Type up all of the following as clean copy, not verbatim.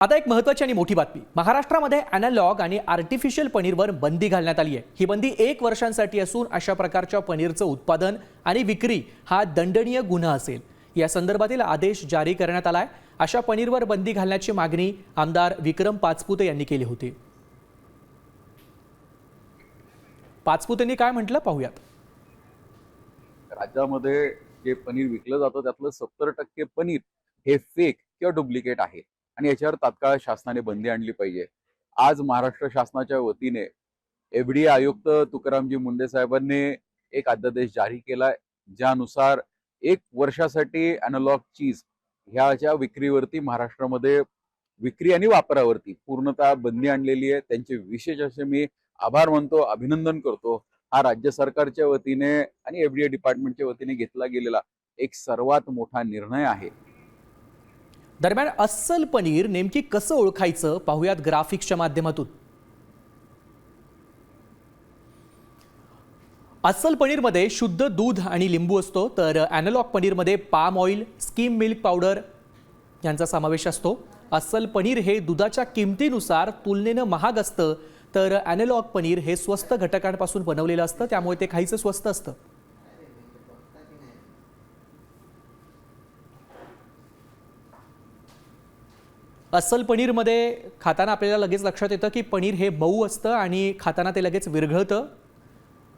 आता एक महत्त्वाची आणि मोठी बातमी. महाराष्ट्रामध्ये अॅनालॉग आणि आर्टिफिशियल पनीरवर बंदी घालण्यात आली आहे. ही बंदी 1 वर्षांसाठी असून अशा प्रकारच्या पनीरचं उत्पादन आणि विक्री हा दंडनीय गुन्हा असेल. या संदर्भातील आदेश जारी करण्यात आलाय. अशा पनीरवर बंदी घालण्याची मागणी आमदार विक्रम पाचपुते यांनी केली होती. पाचपुतेंनी काय म्हटलं पाहूयात. राज्यामध्ये जे पनीर विकलं जातं त्यातलं 70% पनीर हे फेक किंवा डुप्लिकेट आहे आणि याच्यावर तात्काळ शासनाने बंदी आणली पाहिजे. आज महाराष्ट्र शासनाच्या वतीने एफडीए आयुक्त तुकारामजी मुंडे साहेबांनी एक अध्यादेश जारी केलाय, ज्यानुसार 1 वर्षासाठी अॅनालॉग चीज ह्याच्या विक्रीवरती महाराष्ट्रामध्ये विक्री आणि वापरावरती पूर्णतः बंदी आणलेली आहे. त्यांचे विशेष असे मी आभार मानतो, अभिनंदन करतो. हा राज्य सरकारच्या वतीने आणि एफडीए डिपार्टमेंटच्या वतीने घेतला गेलेला एक सर्वात मोठा निर्णय आहे. दरम्यान अस्सल पनीर नेमकी कसं ओळखायचं पाहूयात ग्राफिक्सच्या माध्यमातून. अस्सल पनीरमध्ये शुद्ध दूध आणि लिंबू असतो, तर अॅनालॉग पनीरमध्ये palm oil, skim milk powder यांचा समावेश असतो. अस्सल पनीर हे दुधाच्या किमतीनुसार तुलनेनं महाग असतं, तर अॅनालॉग पनीर हे स्वस्त घटकांपासून बनवलेलं असतं, त्यामुळे ते खायचं स्वस्त असतं. अस्सल पनीरमध्ये खाताना आपल्याला लगेच लक्षात येतं की पनीर हे मऊ असतं आणि खाताना ते लगेच विरघळतं.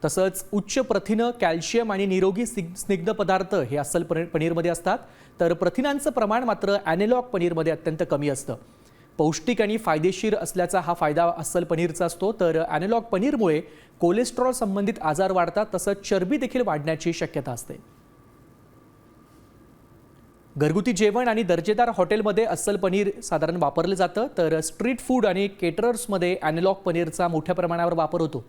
तसंच उच्च प्रथिनं, कॅल्शियम आणि निरोगी स्निग्ध पदार्थ हे अस्सल पनीरमध्ये असतात, तर प्रथिनांचं प्रमाण मात्र अॅनालॉग पनीरमध्ये अत्यंत कमी असतं. पौष्टिक आणि फायदेशीर असल्याचा हा फायदा अस्सल पनीरचा असतो, तर अॅनालॉग पनीरमुळे कोलेस्ट्रॉल संबंधित आजार वाढतात, तसंच चरबी देखील वाढण्याची शक्यता असते. घरगुती जेवण आणि दर्जेदार हॉटेलमध्ये अस्सल पनीर साधारण वापरलं जातं, तर स्ट्रीट फूड आणि केटरर्समध्ये अॅनालॉग पनीरचा मोठ्या प्रमाणावर वापर होतो.